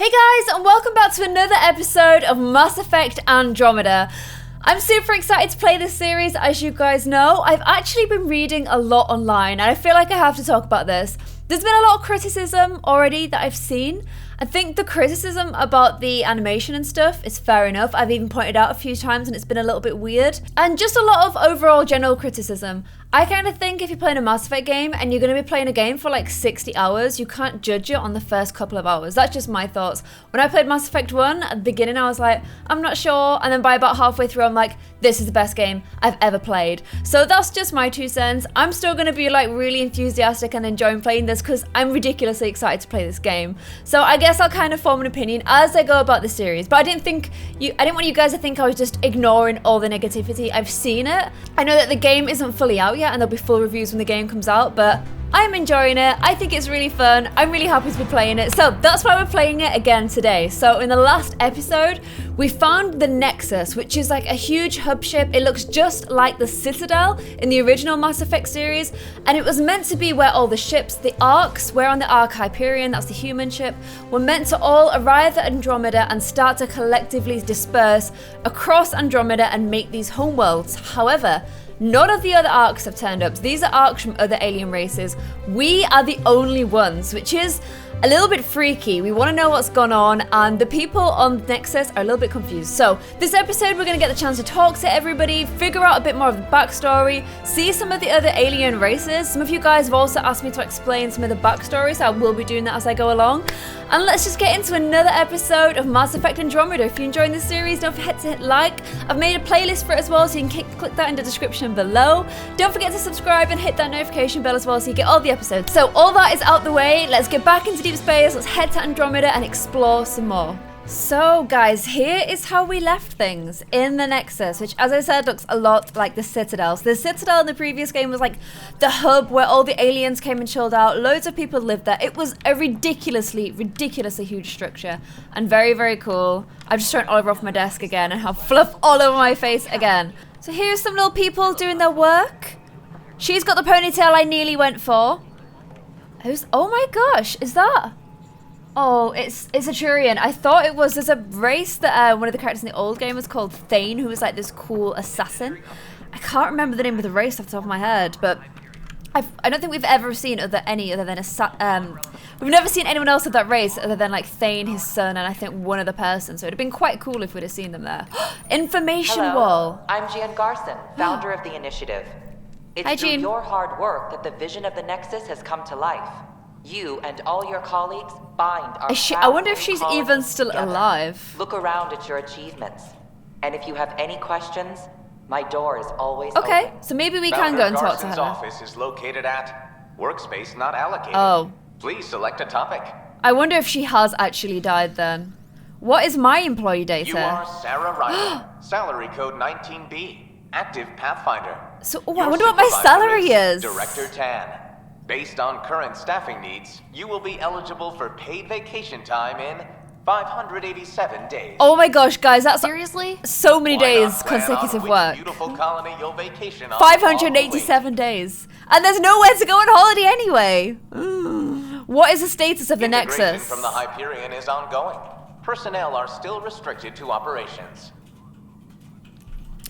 Hey guys, and welcome back to another episode of Mass Effect Andromeda. I'm super excited to play this series, as you guys know. I've actually been reading a lot online, and I feel like I have to talk about this. There's been a lot of criticism already that I've seen. I think the criticism about the animation and stuff is fair enough. I've even pointed out a few times and it's been a little bit weird. And just a lot of overall general criticism. I kind of think if you're playing a Mass Effect game and you're going to be playing a game for like 60 hours, you can't judge it on the first couple of hours. That's just my thoughts. When I played Mass Effect 1, at the beginning I was like, I'm not sure. And then by about halfway through, I'm like, this is the best game I've ever played. So that's just my 2 cents. I'm still going to be like really enthusiastic and enjoying playing this because I'm ridiculously excited to play this game. So I guess I'll kind of form an opinion as I go about the series. But I didn't want you guys to think I was just ignoring all the negativity. I've seen it. I know that the game isn't fully out yet and there'll be full reviews when the game comes out, but I'm enjoying it. I think it's really fun. I'm really happy to be playing it. So that's why we're playing it again today. So in the last episode, we found the Nexus, which is like a huge hub ship. It looks just like the Citadel in the original Mass Effect series. And it was meant to be where all the ships, the Arks, we're on the Ark Hyperion, that's the human ship, were meant to all arrive at Andromeda and start to collectively disperse across Andromeda and make these homeworlds. However, none of the other Arks have turned up. These are Arks from other alien races. We are the only ones, which is a little bit freaky. We want to know what's gone on, and the people on Nexus are a little bit confused. So this episode, we're going to get the chance to talk to everybody, figure out a bit more of the backstory, see some of the other alien races. Some of you guys have also asked me to explain some of the backstory, so I will be doing that as I go along. And let's just get into another episode of Mass Effect Andromeda. If you're enjoying this series, don't forget to hit like. I've made a playlist for it as well, so you can click that in the description below. Don't forget to subscribe and hit that notification bell as well, so you get all the episodes. So all that is out the way. Let's get back into deep space. Let's head to Andromeda and explore some more. So guys, here is how we left things in the Nexus, which as I said looks a lot like the Citadel. So the Citadel in the previous game was like the hub where all the aliens came and chilled out. Loads of people lived there. It was a ridiculously huge structure and very, very cool. I've just thrown Oliver off my desk again and have fluff all over my face again. So here's some little people doing their work. She's got the ponytail I nearly went for. Oh my gosh, is that? Oh, it's a Turian. I thought it was. There's a race that one of the characters in the old game was called Thane, who was like this cool assassin. I can't remember the name of the race off the top of my head, but I don't think we've ever seen any other than we've never seen anyone else of that race other than like Thane, his son, and I think one other person. So it'd have been quite cool if we'd have seen them there. Information Hello, wall. I'm Jean Garson, founder of the initiative. It's Hi, through Jean. your hard work that the vision of the Nexus has come to life. You and all your colleagues bind our I wonder if proud she's colony even still together. alive. Look around at your achievements. And if you have any questions, my door is always Okay, open. so maybe we can go and talk to Garson's her. office is located at workspace not allocated. Oh. Please select a topic. I wonder if she has actually died then. What is my employee data? You are Sarah Ryder, salary code 19B, active Pathfinder. So, I Your wonder what my supervisor salary is. Director Tan. Based on current staffing needs, you will be eligible for paid vacation time in 587 days. Oh my gosh, guys, that's Seriously? so many Why not days plan consecutive on which work. beautiful colony you'll vacation on 587 days. And there's nowhere to go on holiday anyway. What is the status of the Integration Nexus? from the Hyperion is ongoing. Personnel are still restricted to operations.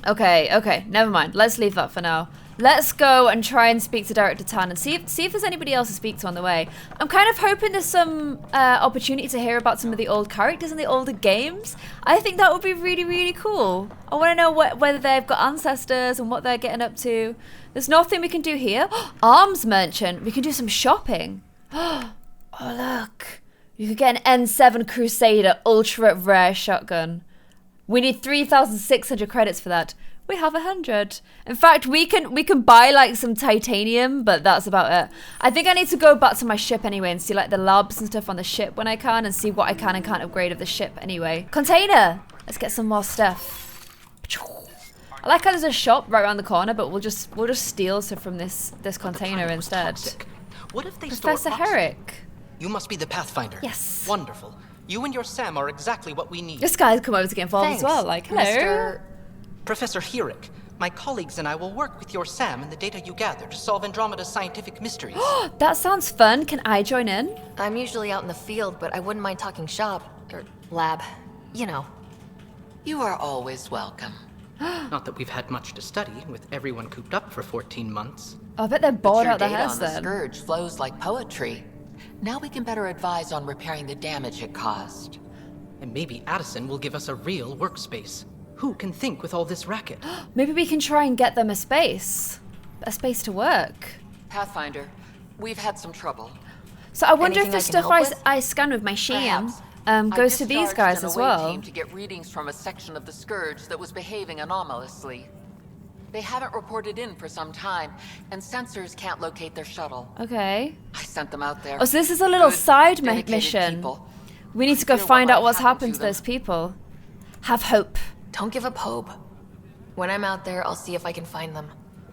Okay, never mind. Let's leave that for now. Let's go and try and speak to Director Tan and see if there's anybody else to speak to on the way. I'm kind of hoping there's some opportunity to hear about some of the old characters in the older games. I think that would be really, really cool. I want to know whether they've got ancestors and what they're getting up to. There's nothing we can do here. Arms merchant. We can do some shopping. Oh, look. You could get an N7 Crusader ultra rare shotgun. We need 3,600 credits for that. We have 100. In fact, we can buy like some titanium, but that's about it. I think I need to go back to my ship anyway and see like the labs and stuff on the ship when I can and see what I can and can't upgrade of the ship anyway. Container! Let's get some more stuff. I like how there's a shop right around the corner, but we'll just steal stuff from this container instead. What if they Professor store Herrick. You must be the Pathfinder. Yes. Wonderful. You and your Sam are exactly what we need. This guy's come over to get involved Thanks, as well. Like, hello. Professor Herrick. My colleagues and I will work with your Sam and the data you gather to solve Andromeda's scientific mysteries. That sounds fun. Can I join in? I'm usually out in the field, but I wouldn't mind talking shop. or lab. You know. You are always welcome. Not that we've had much to study, with everyone cooped up for 14 months. I bet they're bored Your out their data heads on the then. Scourge flows like poetry. Now we can better advise on repairing the damage it caused. And maybe Addison will give us a real workspace. Who can think with all this racket? Maybe we can try and get them a space to work. Pathfinder, we've had some trouble. So I wonder Anything if the I can stuff help with? I scan with my sham Perhaps. goes I to these discharged guys an as away well. team to get readings from a section of the Scourge that was behaving anomalously. They haven't reported in for some time, and sensors can't locate their shuttle. Okay. I sent them out there. Oh, so this is a little Good, side dedicated mission. people. We need to go I fear find what out might what's happen happened to to those them. people. Have hope. Don't give up hope. When I'm out there, I'll see if I can find them.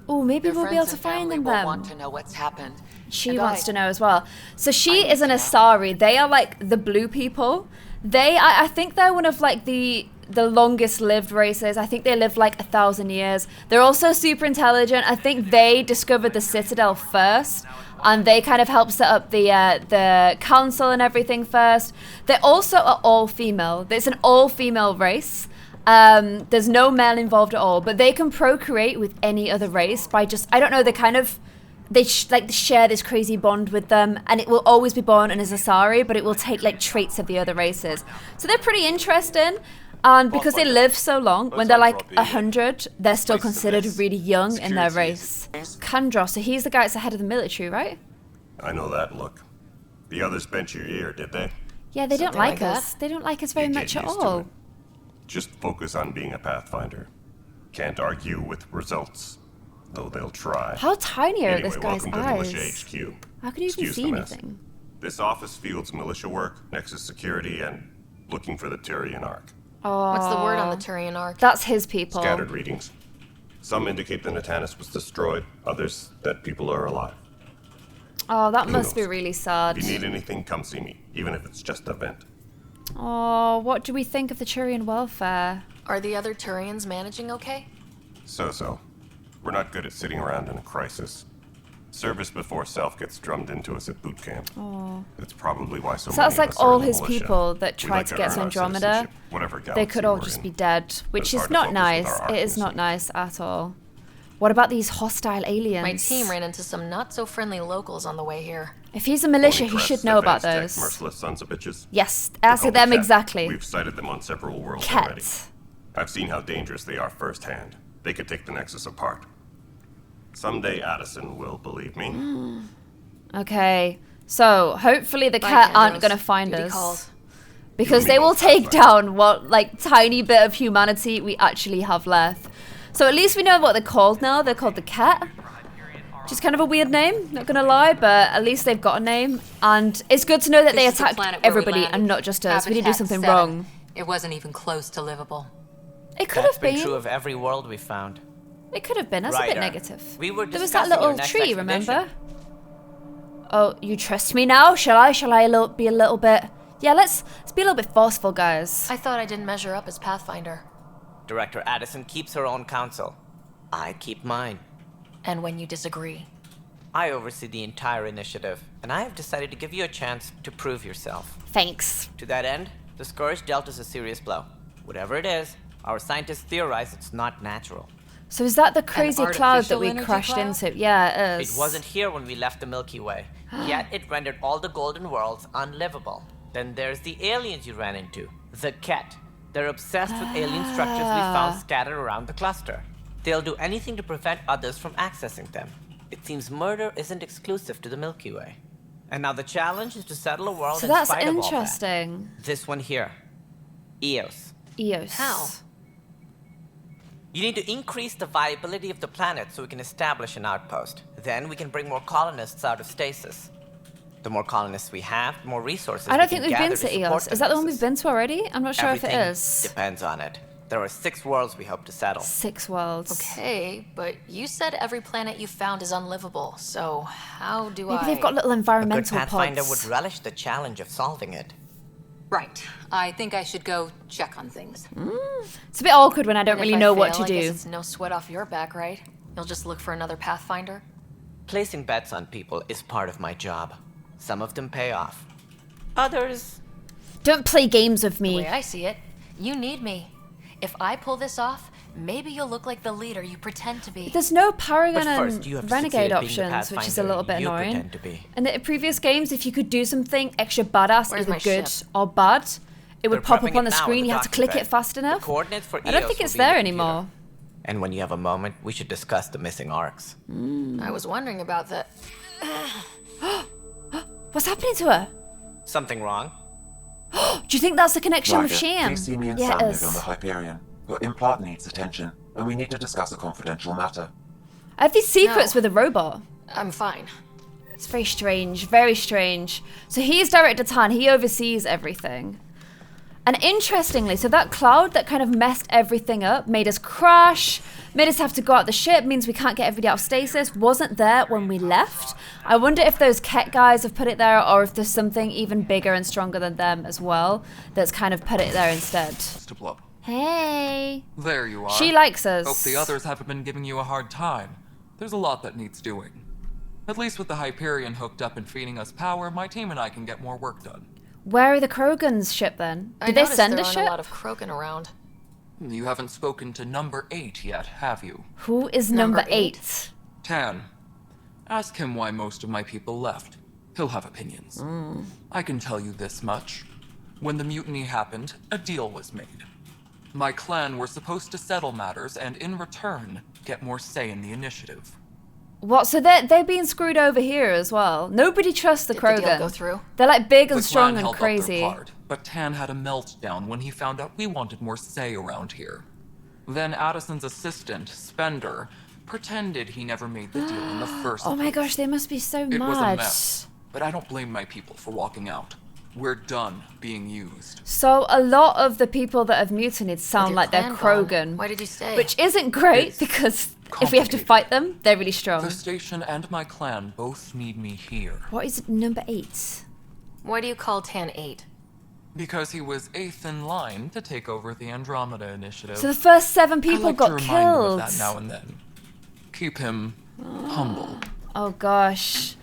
Oh, maybe Their we'll be able friends to and find family them will then. want to know what's happened. She And wants I- to know as well. So she I need is an to know. Asari. They are like the blue people. I think they're one of like the longest lived races. I think they live like 1,000 years. They're also super intelligent. I think they discovered the Citadel first, and they kind of helped set up the council and everything first. They also are all female. It's an all female race. There's no male involved at all, but they can procreate with any other race by just, I don't know, they share this crazy bond with them, and it will always be born as Asari, but it will take like traits of the other races. So they're pretty interesting, and because they live so long, when they're like 100, they're still considered really young in their race. Kandros, so he's the guy that's the head of the military, right? I know that look. The others bent your ear, did they? Yeah, they don't Something like like us. They don't like us very You get much at used to all. it. Just focus on being a Pathfinder. Can't argue with results, though they'll try. How tiny are Anyway, this guy's welcome to eyes? Militia HQ. How can you even Excuse see the mess. anything? This office fields militia work, Nexus security, and looking for the Turian Ark. What's the word on the Turian Ark? That's his people. Scattered readings. Some indicate the Natanus was destroyed, others that people are alive. Oh, that Who must be knows? really sad. If you need anything, come see me, even if it's just a vent. Oh, what do we think of the Turian welfare? Are the other Turians managing okay? So. We're not good at sitting around in a crisis. Service before self gets drummed into us at boot camp. That's probably why so So many that's of like us are all in the his militia. people that We tried like to get to earn our Andromeda. citizenship, whatever They galaxy could all we're just in. be dead, But which it's is hard to not focus with nice. our It is arcs not missing. nice at all. What about these hostile aliens? My team ran into some not-so-friendly locals on the way here. If he's a militia, Only he for should us know about advanced tech, those. merciless sons of bitches. Yes, They're ask called the them Ket. exactly. We've sighted them on several worlds already. Ket. I've seen how dangerous they are firsthand. They could take the Nexus apart. Someday Addison will believe me. Okay, so hopefully the Bye, cat aren't Kandros. gonna find Duty us. calls. Because You they and me will both, take Pathfinder. down what like tiny bit of humanity we actually have left. So at least we know what they're called now. They're called the Cat. Which is kind of a weird name, not gonna lie, but at least they've got a name. And it's good to know that they This is the attacked planet where we everybody landed. and not just us. We didn't do Habitat something 7. wrong. It wasn't even close to livable. It could That's have been been. true of every world we found. It could have been. That's a bit Ryder, negative. we were There was that discussing your little next tree, expedition. remember? Oh, you trust me now? Shall I? Be a little bit? Yeah, let's be a little bit forceful, guys. I thought I didn't measure up as Pathfinder. Director Addison keeps her own council. I keep mine. And when you disagree. I oversee the entire initiative, and I have decided to give you a chance to prove yourself. Thanks. To that end, the Scourge dealt us a serious blow. Whatever it is, our scientists theorize it's not natural. So is that the crazy cloud that artificial we energy crashed cloud? into? Yeah, it is. It wasn't here when we left the Milky Way, yet it rendered all the golden worlds unlivable. Then there's the aliens you ran into, the Ket. They're obsessed with alien structures we found scattered around the cluster. They'll do anything to prevent others from accessing them. It seems murder isn't exclusive to the Milky Way. And now the challenge is to settle a world So in that's spite of all that. interesting. This one here, Eos. Eos. How? You need to increase the viability of the planet so we can establish an outpost. Then we can bring more colonists out of stasis. The more colonists we have, the more resources I don't we think can we've been gather to support Eos. Is that the one we've Nexus. been to already? I'm not sure if Everything it is. depends on it. There are 6 worlds we hope to settle. 6 worlds. Okay, but you said every planet you found is unlivable, so how do I... Maybe they've got little A good environmental Pathfinder pods. would relish the challenge of solving it. Right. I think I should go check on things. It's a bit awkward when I don't And if really I know what fail, to I guess do. it's no sweat off your back, right? You'll just look for another Pathfinder? Placing bets on people is part of my job. Some of them pay off. Others Don't play games with The me. way I see it, you need me. If I pull this off, maybe you'll look like the leader you pretend to be. There's no But Paragon first, you have and to Renegade succeed at being the options, which is a little bit Pathfinder you annoying. pretend to be. In the previous games, if you could do something extra badass, Where's either my good ship? or bad, it would They're pop up prepping on it the now screen. in the You have to docking click it bay. fast The enough. coordinates for I don't Eos think will it's be in there the computer. anymore. And when you have a moment, we should discuss the missing arcs. I was wondering about that. What's happening to her? Something wrong? Do you think that's the connection with Ryder, Sham? please see me and Yeah, Sam it live is. on the Hyperion. Your implant needs attention, and we need to discuss a confidential matter. I have these secrets No. with a robot. I'm fine. It's very strange, very strange. So he's Director Tan, he oversees everything. And interestingly, so that cloud that kind of messed everything up, made us crash, made us have to go out the ship, means we can't get everybody out of stasis, wasn't there when we left. I wonder if those Ket guys have put it there, or if there's something even bigger and stronger than them as well that's kind of put it there instead. Mr. Blub. Hey. There you are. She likes us. Hope the others haven't been giving you a hard time. There's a lot that needs doing. At least with the Hyperion hooked up and feeding us power, my team and I can get more work done. Where are the Krogan's ship then? I Did they noticed send there a aren't ship? a lot of Krogan around. You haven't spoken to number 8 yet, have you? Who is Number number eight? 8? Tan. Ask him why most of my people left. He'll have opinions. I can tell you this much. When the mutiny happened, a deal was made. My clan were supposed to settle matters and, in return, get more say in the initiative. What? So they're being screwed over here as well. Nobody trusts the Did the Krogan. deal go through? They're like big and The strong clan and held up their crazy. card, but Tan had a meltdown when he found out we wanted more say around here. Then Addison's assistant, Spender, pretended he never made the deal in the first Oh my place. gosh, they must be so It was a mad. mess, but I don't blame my people for walking out. We're done being used. So a lot of the people that have mutinied sound With your like they're clan gone, Krogan. Why did you stay? Which isn't great It's because if we have to complicated. fight them, they're really strong. The station and my clan both need me here. What is number 8? Why do you call Tan 8? Because he was 8th in line to take over the Andromeda initiative. So the first 7 I people like got to remind him killed. of that now and then. Keep him humble. Oh gosh.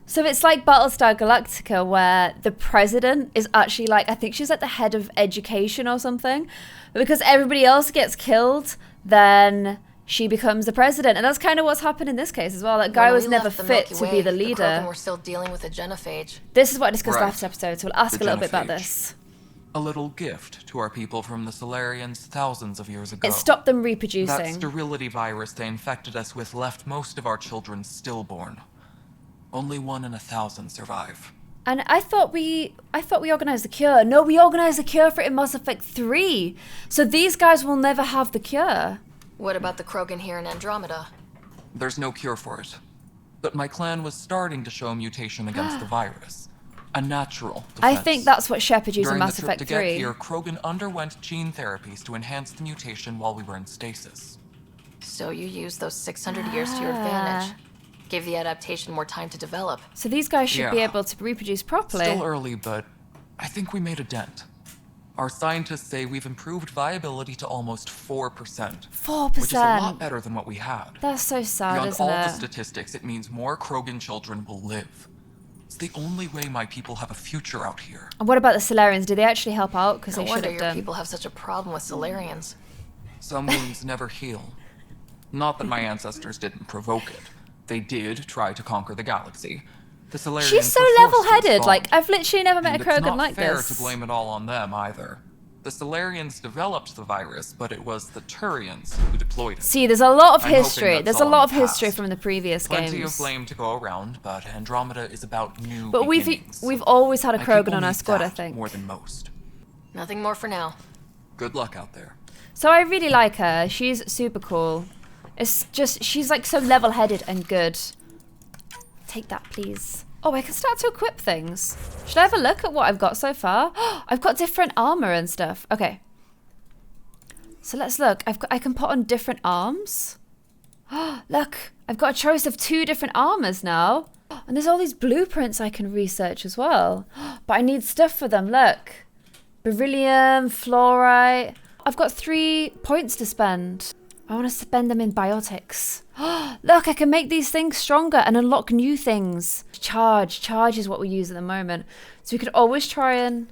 So it's like Battlestar Galactica where the president is actually like, I think she's like the head of education or something. But because everybody else gets killed, then she becomes the president. And that's kind of what's happened in this case as well. That guy When was we never left the fit Milky to be Way, the The leader. Krogan were still dealing with the genophage. This is what I discussed Right. last episode, so we'll ask The a little bit about genophage. this. A little gift to our people from the Solarians thousands of years ago. It stopped them That reproducing. sterility virus they infected us with left most of our children stillborn. Only 1 in 1,000 survive. And I thought we organized the cure. No, we organized the cure for it in Mass Effect 3. So these guys will never have the cure. What about the Krogan here in Andromeda? There's no cure for it. But my clan was starting to show a mutation against the virus. A natural defense. I think that's what Shepard used in During Mass the trip Effect to 3. get here, Krogan underwent gene therapies to enhance the mutation while we were in stasis. So you used those 600 years to your advantage. Gave the adaptation more time to develop. So these guys should be Yeah. able to reproduce properly. Still early, but I think we made a dent. Our scientists say we've improved viability to almost 4%. 4%. Which is a lot better than what we had. That's so sad, Beyond isn't all the it? statistics, it means more Krogan children will live. It's the only way my people have a future out here. And what about the Solarians? Did they actually help out? Because No they should wonder have your done. people have such a problem with Solarians. Some wounds never heal. Not that my ancestors didn't provoke it. They did try to conquer the galaxy. The Solarians She's so were forced to level-headed. respond. Like, I've literally never met And a it's Krogan not like fair this. to blame it all on them either. The Solarians developed the virus, but it was the Turians who deployed it. See, there's a lot of I'm hoping history. that's There's a all lot in of the history past. from the previous Plenty games. of blame to go around, but Andromeda is about new But beginnings. we've always had a My Krogan people on our need squad, I that think. more than most. Nothing more for now. Good luck out there. So I really like her. She's super cool. It's just, she's like so level-headed and good. Take that, please. Oh, I can start to equip things. Should I have a look at what I've got so far? I've got different armor and stuff. Okay. So let's look. I can put on different arms. Look, I've got a choice of 2 different armors now. And there's all these blueprints I can research as well. But I need stuff for them, look. Beryllium, fluorite. I've got 3 points to spend. I want to spend them in biotics. Look, I can make these things stronger and unlock new things. Charge is what we use at the moment. So we could always try and...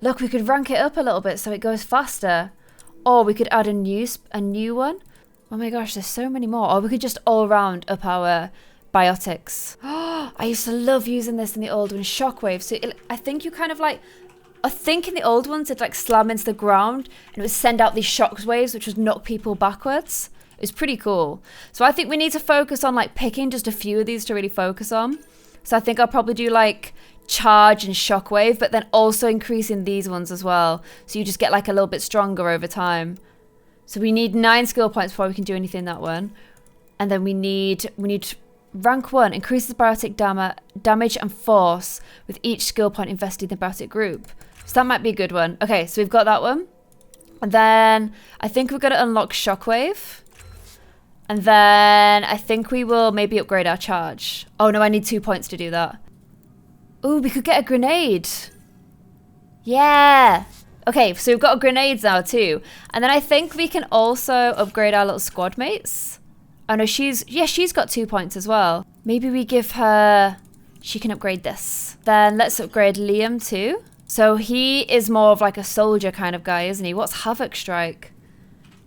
Look, we could rank it up a little bit so it goes faster. Or we could add a new one. Oh my gosh, there's so many more. Or we could just all round up our biotics. I used to love using this in the old one. Shockwave. So I think you kind of like... I think in the old ones it'd like slam into the ground and it would send out these shock waves which would knock people backwards. It was pretty cool. So I think we need to focus on like picking just a few of these to really focus on. So I think I'll probably do like charge and shockwave, but then also increasing these ones as well. So you just get like a little bit stronger over time. So we need 9 skill points before we can do anything in that one. And then we need rank 1, increases biotic damage and force with each skill point invested in the biotic group. So that might be a good one. Okay, so we've got that one. And then I think we're going to unlock Shockwave. And then I think we will maybe upgrade our charge. Oh no, I need 2 points to do that. Ooh, we could get a grenade. Yeah. Okay, so we've got grenades now too. And then I think we can also upgrade our little squad mates. Oh no, she's got 2 points as well. Maybe we give her... She can upgrade this. Then let's upgrade Liam too. So he is more of like a soldier kind of guy, isn't he? What's Havoc Strike?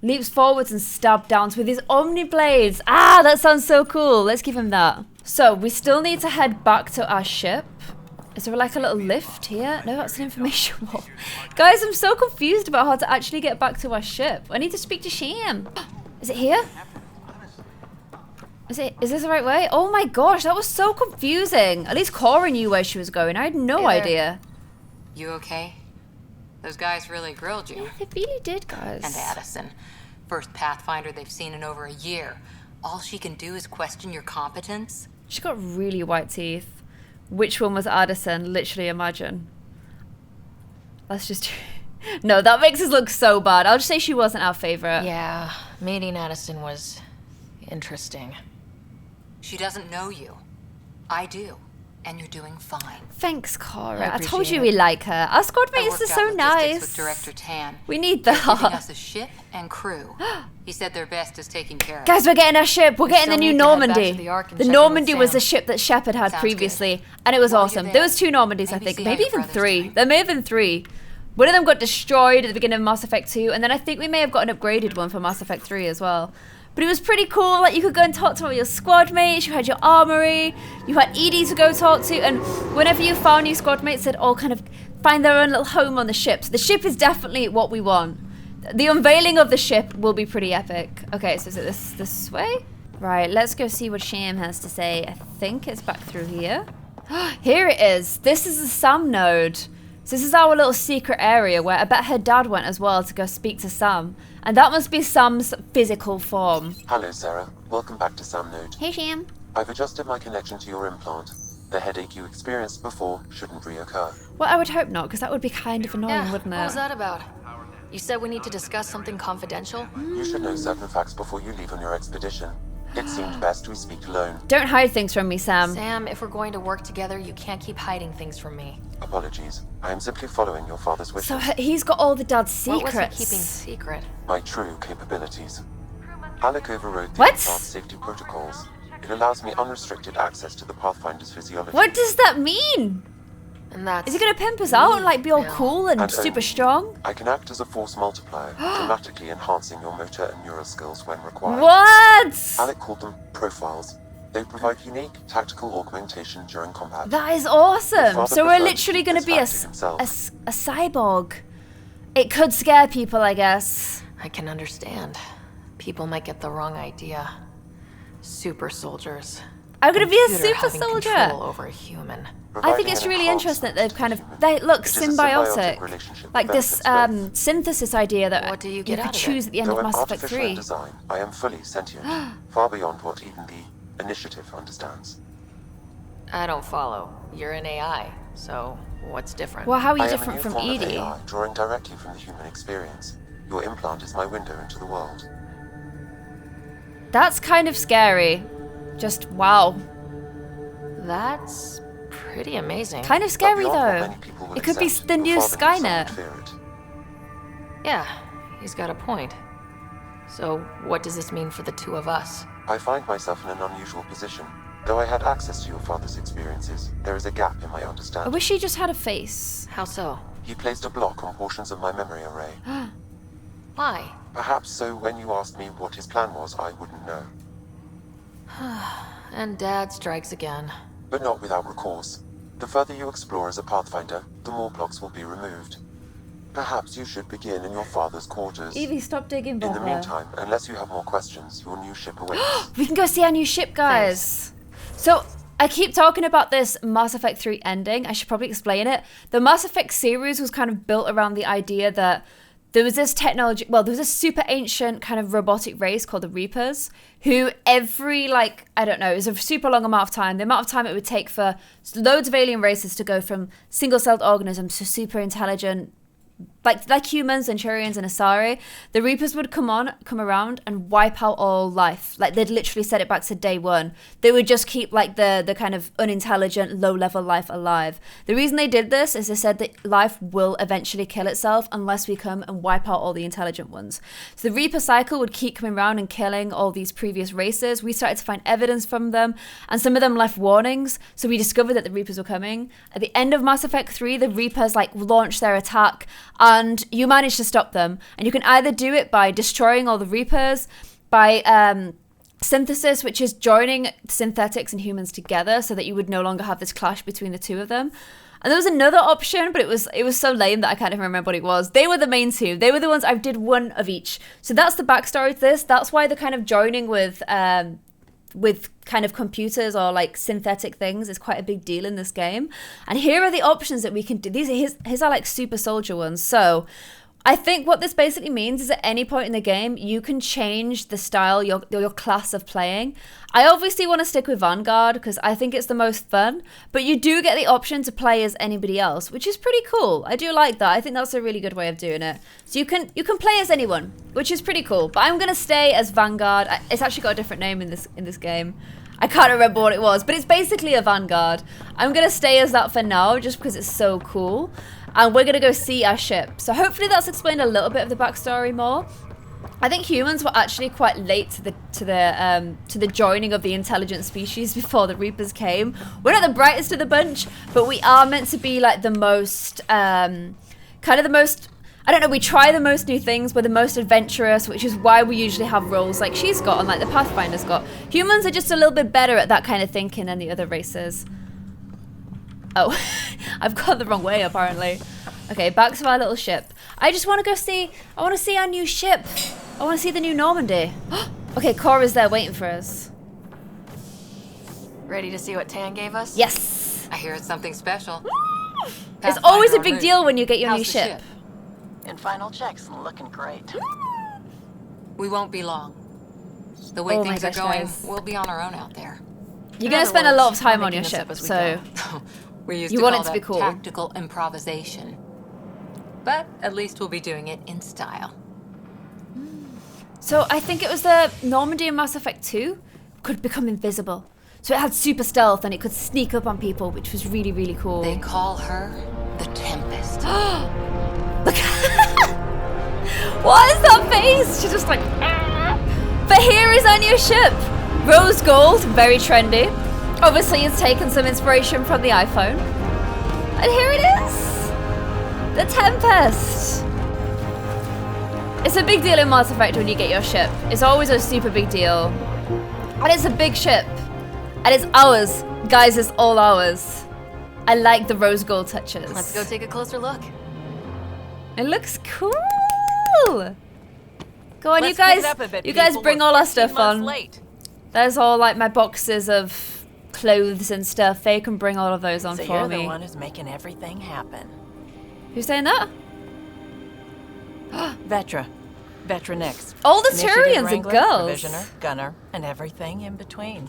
Leaps forwards and stab downs with his Omni Blades. Ah, that sounds so cool. Let's give him that. So we still need to head back to our ship. Is there like a little lift here? No, that's an information wall. Guys, I'm so confused about how to actually get back to our ship. I need to speak to Sham. Is it here? Is this the right way? Oh my gosh, that was so confusing. At least Cora knew where she was going. I had no idea. You okay? Those guys really grilled you. Yeah, they really did, guys. And Addison. First Pathfinder they've seen in over a year. All she can do is question your competence. She got really white teeth. Which one was Addison? Literally imagine. Let's just... No, that makes us look so bad. I'll just say she wasn't our favorite. Yeah, meeting Addison was interesting. She doesn't know you. I do. And you're doing fine. Thanks, Cora. I I told you appreciate we it. like her. Our squad I mates worked are so out logistics nice. with Director Tan. We need They're giving that. us a ship and crew. He said their best is taking care of Guys, we're getting our ship. We're getting the still new need to head back Normandy. to the Ark and The check in with Normandy was Sam. the ship that Shepard had Sounds previously. And it was While you're awesome. there, There was 2 Normandies, I maybe think. see how Maybe your even brother's 3. doing. There may have been 3. One of them got destroyed at the beginning of Mass Effect 2. And then I think we may have got an upgraded one for Mass Effect 3 as well. But it was pretty cool. Like, you could go and talk to all your squad mates. You had your armory. You had Edie to go talk to. And whenever you found new squad mates, they'd all kind of find their own little home on the ship. So the ship is definitely what we want. The unveiling of the ship will be pretty epic. Okay, so is it this way? Right, let's go see what Sham has to say. I think it's back through here. Here it is. This is the Sam node. So this is our little secret area where I bet her dad went as well to go speak to Sam. And that must be Sam's physical form. Hello, Sarah. Welcome back to Sam Node. Hey, Sham. I've adjusted my connection to your implant. The headache you experienced before shouldn't reoccur. Well, I would hope not, because that would be kind of annoying, wouldn't it? What was that about? You said we need to discuss something confidential? You should know certain facts before you leave on your expedition. It seemed best we speak alone. Don't hide things from me, Sam. Sam, if we're going to work together, you can't keep hiding things from me. Apologies. I am simply following your father's wishes. So he's got all the dad's secrets. What was he keeping secret? My true capabilities. Alec overrode the What? implant safety protocols. It allows me unrestricted access to the Pathfinder's physiology. What does that mean? And that's... Is he gonna pimp us out and like be all Yeah. cool and And super only. strong? I can act as a force multiplier, dramatically enhancing your motor and neural skills when required. What? Alec called them profiles. They provide unique tactical augmentation during combat. That is awesome. Father So we're preferred literally to gonna keep be this fact to himself. a cyborg. It could scare people, I guess. I can understand. People might get the wrong idea. Super soldiers. I'm gonna be a Computer super having soldier. control over a human. I think it's really interesting that they've kind of they look It is a symbiotic symbiotic, relationship like that this benefits both. synthesis idea that What do you you get could out of it? choose at the end Though of I'm Mass Effect artificial in 3. design, I am fully sentient, far beyond what even the initiative understands. I don't follow. You're an AI, so what's different? Well, how are you I am a different new from form of Edie? AI, drawing directly from the human experience. Your implant is my window into the world. That's kind of scary. Just wow. That's pretty amazing. Kind of But scary beyond what though. many people will It could be accept, the your new father himself Skynet. would fear it. Yeah, he's got a point. So, what does this mean for the two of us? I find myself in an unusual position. Though I had access to your father's experiences, there is a gap in my I understanding. wish he just had a face. How so? He placed a block on portions of my memory array. Why? Perhaps so when you asked me what his plan was, I wouldn't know. And Dad strikes again. But not without recourse. The further you explore as a Pathfinder, the more blocks will be removed. Perhaps you should begin in your father's quarters. Evie, stop digging, In Bother. the meantime, unless you have more questions, your new ship awaits. We can go see our new ship, guys. So, I keep talking about this Mass Effect 3 ending. I should probably explain it. The Mass Effect series was kind of built around the idea that there was this technology, well, there was this super ancient kind of robotic race called the Reapers, who every, like, I don't know, it was a super long amount of time. The amount of time it would take for loads of alien races to go from single-celled organisms to super intelligent, like humans, Centurions, and Asari. The Reapers would come around and wipe out all life. Like, they'd literally set it back to day one. They would just keep, like, the kind of unintelligent, low-level life alive. The reason they did this is they said that life will eventually kill itself unless we come and wipe out all the intelligent ones. So the Reaper cycle would keep coming around and killing all these previous races. We started to find evidence from them, and some of them left warnings, so we discovered that the Reapers were coming. At the end of Mass Effect 3, the Reapers, like, launched their attack, and you manage to stop them. And you can either do it by destroying all the Reapers, by synthesis, which is joining synthetics and humans together so that you would no longer have this clash between the two of them. And there was another option, but it was so lame that I can't even remember what it was. They were the main two. They were the ones I did one of each. So that's the backstory to this. That's why the kind of joining with kind of computers or like synthetic things is quite a big deal in this game. And here are the options that we can do. His are like super soldier ones. So I think what this basically means is at any point in the game, you can change the style, your class of playing. I obviously want to stick with Vanguard because I think it's the most fun, but you do get the option to play as anybody else, which is pretty cool. I do like that. I think that's a really good way of doing it. So you can play as anyone, which is pretty cool. But I'm gonna stay as Vanguard. It's actually got a different name in this game. I can't remember what it was, but it's basically a Vanguard. I'm gonna stay as that for now, just because it's so cool. And we're gonna go see our ship. So hopefully that's explained a little bit of the backstory more. I think humans were actually quite late to the joining of the intelligent species before the Reapers came. We're not the brightest of the bunch, but we are meant to be like the most, kind of the most, I don't know, we try the most new things, we're the most adventurous, which is why we usually have roles like she's got and like the Pathfinder's got. Humans are just a little bit better at that kind of thinking than the other races. Oh, I've gone the wrong way apparently. Okay, back to our little ship. I just want to go see, I want to see our new ship. I want to see the new Normandy. Okay, Cora's there waiting for us. Ready to see what Tan gave us? Yes. I hear it's something special. It's always a big deal when you get your How's new the ship. In final checks, looking great. We won't be long. The way Oh my things are gosh, going, guys. we'll be on our own out there. You're In going to other spend a words, lot of time we're on your making this ship, up as we so go. We used You to want call it to be that cool. tactical improvisation. But at least we'll be doing it in style. So I think it was the Normandy in Mass Effect 2 could become invisible. So it had super stealth and it could sneak up on people, which was really, really cool. They call her the Tempest. Look. What is that face? She's just like, "Ah." But here is our new ship. Rose gold, very trendy. Obviously it's taken some inspiration from the iPhone. And here it is. The Tempest. It's a big deal in Mass Effect when you get your ship. It's always a super big deal. And it's a big ship. And it's ours. Guys, it's all ours. I like the rose gold touches. Let's go take a closer look. It looks cool. Go on, Let's you pick it guys. up a bit, You guys people. bring We're all our 14 stuff months on. late. There's all like my boxes of clothes and stuff. They can bring all of those on So for you're me. the one who's making everything happen. Who's saying that? Vetra. Vetra Nix. All the Initiative Turians are Wrangler, girls. Provisioner, gunner, and everything in between.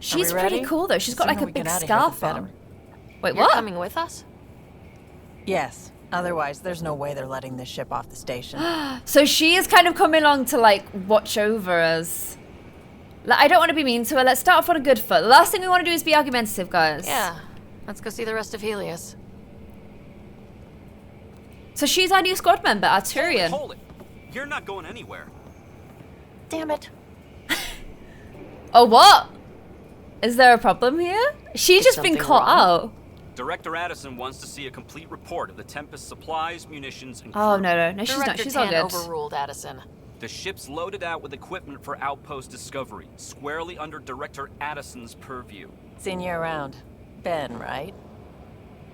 She's we pretty ready? cool though. She's got like Sooner a we big get out of here, the scarf better. on. Wait, You're what? coming with us? Yes. Otherwise, there's no way they're letting this ship off the station. So she is kind of coming along to like watch over us. Like, I don't want to be mean to her. Let's start off on a good foot. The last thing we want to do is be argumentative, guys. Yeah. Let's go see the rest of Helios. So she's our new squad member, our Turian. Hold it. You're not going anywhere. Damn it. Oh, what? Is there a problem here? She's just been something caught wrong? out. Director Addison wants to see a complete report of the Tempest supplies, munitions, and crew. Oh, no, she's not. Director She's all Tan good. overruled Addison. The ship's loaded out with equipment for outpost discovery, squarely under Director Addison's purview. Seen you around. Ben, right?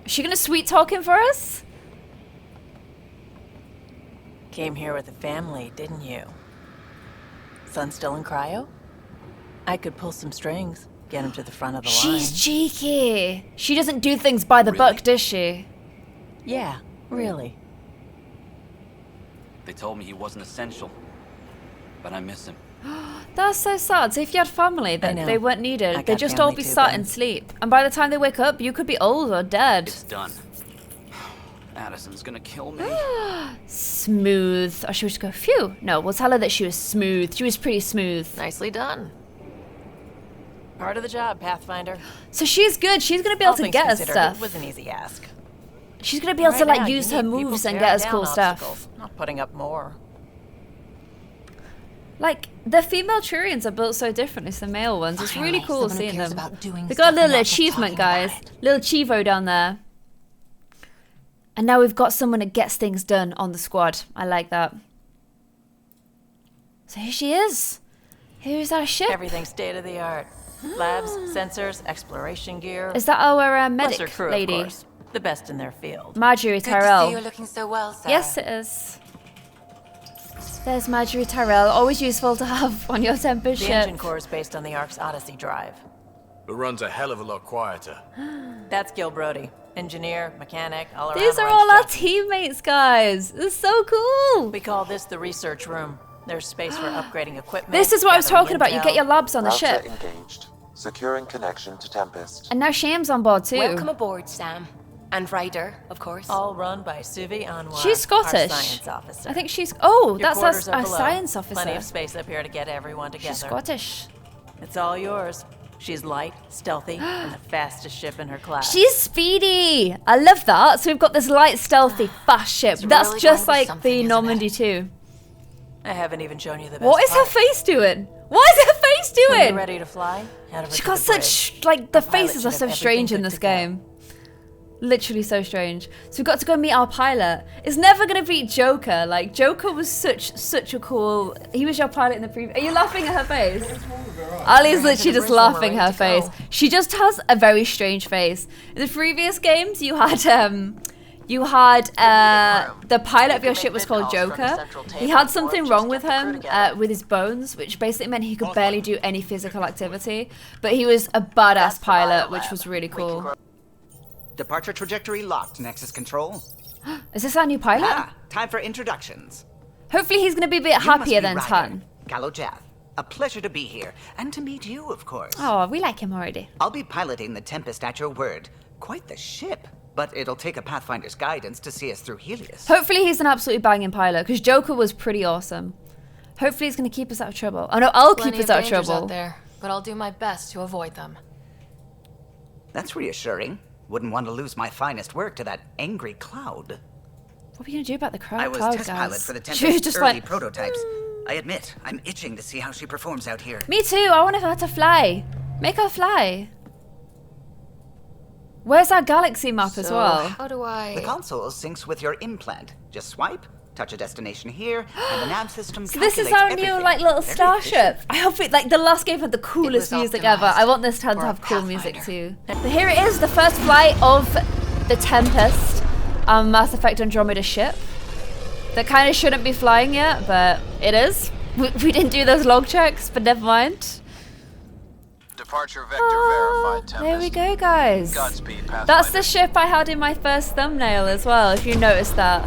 Is she gonna sweet talk him for us? Came here with a family, didn't you? Son still in cryo? I could pull some strings, get him to the front of the line. She's cheeky. She doesn't do things by the book, does she? Yeah, really. They told me he wasn't essential, but I miss him. That's so sad. So if you had family, then know. they weren't needed. I They'd got just all family be too, sat Ben. in sleep. And by the time they wake up, you could be old or dead. It's done. Addison's gonna kill me. Smooth. Or she would just go, phew. No, we'll tell her that she was smooth. She was pretty smooth. Nicely done. Part of the job, Pathfinder. So she's good. She's going to be able All to things get us considered, stuff. It was an easy ask. She's going to be able to Right like now, use you her need people moves and tearing get us down cool stuff. obstacles, not putting up more. Like, the female Turians are built so differently to the male ones. It's really Finally, cool someone who seeing cares them. about doing They got a stuff and little not just achievement, talking about guys. it. Little Chivo down there. And now we've got someone that gets things done on the squad. I like that. So here she is. Here's our ship. Everything's state of the art. Labs, sensors, exploration gear. Is that our Plus medic her crew, lady? Of course. The best in their field. Marjorie Good to see Tyrell. you looking so well, Sarah. Yes, it is. There's Marjorie Tyrell. Always useful to have on your Tempest The ship. engine core is based on the Ark's Odyssey drive. It runs a hell of a lot quieter. That's Gil Brody. Engineer, mechanic, all around. These are all our teammates, guys. This is so cool. We call this the research room. There's space for upgrading equipment. This is what I was gathering talking about. You intel. get your labs on the Router ship. engaged. Securing connection to Tempest. And now Shame's on board too. Welcome aboard, Sam. And Ryder, of course. All run by Suvi Anwar. She's Scottish. Our science officer. I think she's... Oh, Your that's quarters our are below. science officer. Plenty of space up here to get everyone together. She's Scottish. It's all yours. She's light, stealthy, and the fastest ship in her class. She's speedy. I love that. So we've got this light, stealthy, fast ship. That's really just going to be like something, the isn't Normandy it? too. I haven't even shown you the best What is her part. face doing? What is her face When you're doing? ready to fly, head over She to got the bridge. such, like, the The pilot faces should are so have strange everything in good this to go. game. Literally so strange. So we've got to go meet our pilot. It's never going to beat Joker. Like, Joker was such a cool... He was your pilot in the previous... Are you laughing at her face? Ali's literally just laughing her face. She just has a very strange face. In the previous games, you had the pilot of your ship was called Joker. He had something wrong with him, with his bones, which basically meant he could barely do any physical activity. But he was a badass pilot, which was really cool. Departure trajectory locked, Nexus Control. Is this our new pilot? Ah, time for introductions. Hopefully he's going to be a bit You must happier be than Ryder, Tan. Galojath. A pleasure to be here, and to meet you, of course. Oh, we like him already. I'll be piloting the Tempest at your word. Quite the ship, but it'll take a Pathfinder's guidance to see us through Helios. Hopefully he's an absolutely banging pilot, because Joker was pretty awesome. Hopefully he's going to keep us out of trouble. Oh no, I'll keep us out of dangers trouble. out there, but I'll do my best to avoid them. That's reassuring. Wouldn't want to lose my finest work to that angry cloud. What are we going to do about the crowd? I was cloud test guys? pilot for the She was Tempest's just early like, prototypes. I admit, I'm itching to see how she performs out here. me too, I want her to fly. Make her fly. Where's our galaxy map as well? How do I... The console syncs with your implant. Just swipe, touch a destination here, and the nav system So this is calculates our new everything. like little Very starship. I hope it like the last game had the coolest was music ever. I want this to for a have cool music Pathfinder. too. So here it is, the first flight of the Tempest, Mass Effect Andromeda ship. That kind of shouldn't be flying yet, but it is. We didn't do those log checks, but never mind. Departure vector verified, Tempest. There we go, guys. Godspeed, Pathfinder. That's the ship I had in my first thumbnail as well, if you noticed that.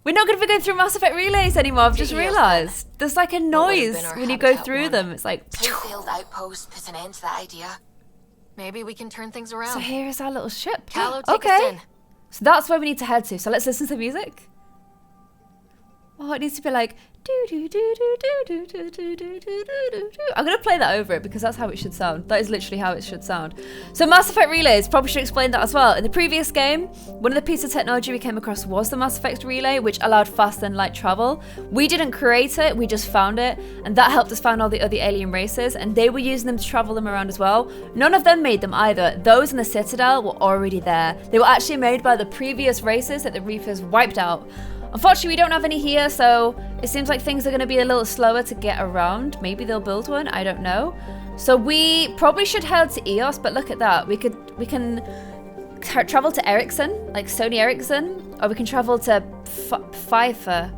We're not going to be going through Mass Effect relays anymore, I've just realised. There's like a would've noise been our when you go habitat through one? them. It's like... Two failed outposts put an end to that idea. Maybe we can turn things around. So here is our little ship. Callow, take us in. So that's where we need to head to. So let's listen to the music. Oh, it needs to be like... I'm gonna play that over it because that's how it should sound. That is literally how it should sound. So Mass Effect relays, probably should explain that as well. In the previous game, one of the pieces of technology we came across was the Mass Effect relay, which allowed faster than light travel. We didn't create it, we just found it, and that helped us find all the other alien races, and they were using them to travel them around as well. None of them made them either. Those in the Citadel were already there. They were actually made by the previous races that the Reapers wiped out. Unfortunately, we don't have any here, so it seems like things are going to be a little slower to get around. Maybe they'll build one, I don't know. So we probably should head to EOS, but look at that. We can travel to Ericsson, like Sony Ericsson, or we can travel to Pfeiffer.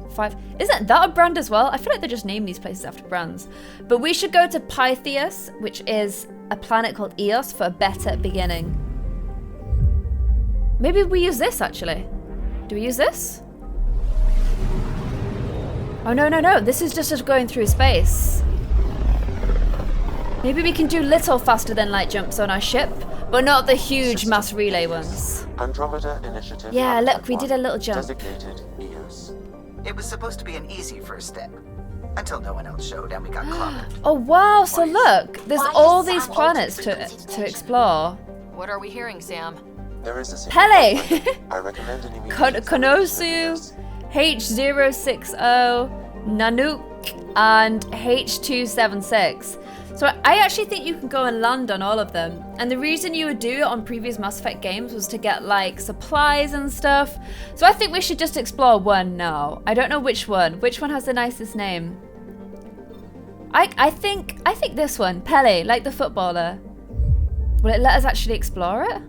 Isn't that a brand as well? I feel like they just name these places after brands. But we should go to Pythias, which is a planet called EOS, for a better beginning. Maybe we use this, actually. Do we use this? Oh, no. This is just us going through space. Maybe we can do little faster than light jumps on our ship, but not the huge mass relay ones. Andromeda Initiative. Yeah, look, we did a little jump. Designated EOS. It was supposed to be an easy first step. Until no one else showed and we got clobbered. Oh, wow. So look, there's all these planets to explore. What are we hearing, Sam? There is a Pele! I recommend an immediate Konosu, H060, Nanook, and H276. So I actually think you can go and land on all of them. And the reason you would do it on previous Mass Effect games was to get like supplies and stuff. So I think we should just explore one now. I don't know which one. Which one has the nicest name? I think this one, Pele, like the footballer. Will it let us actually explore it?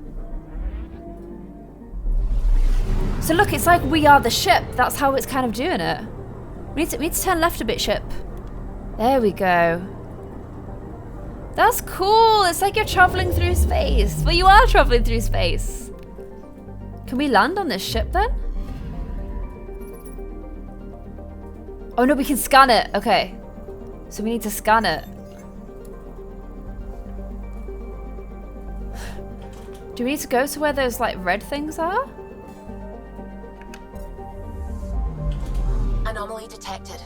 So look, it's like we are the ship. That's how it's kind of doing it. We need to turn left a bit, ship. There we go. That's cool. It's like you're traveling through space. Well, you are traveling through space. Can we land on this ship then? Oh no, we can scan it. Okay. So we need to scan it. Do we need to go to where those like red things are? Anomaly detected.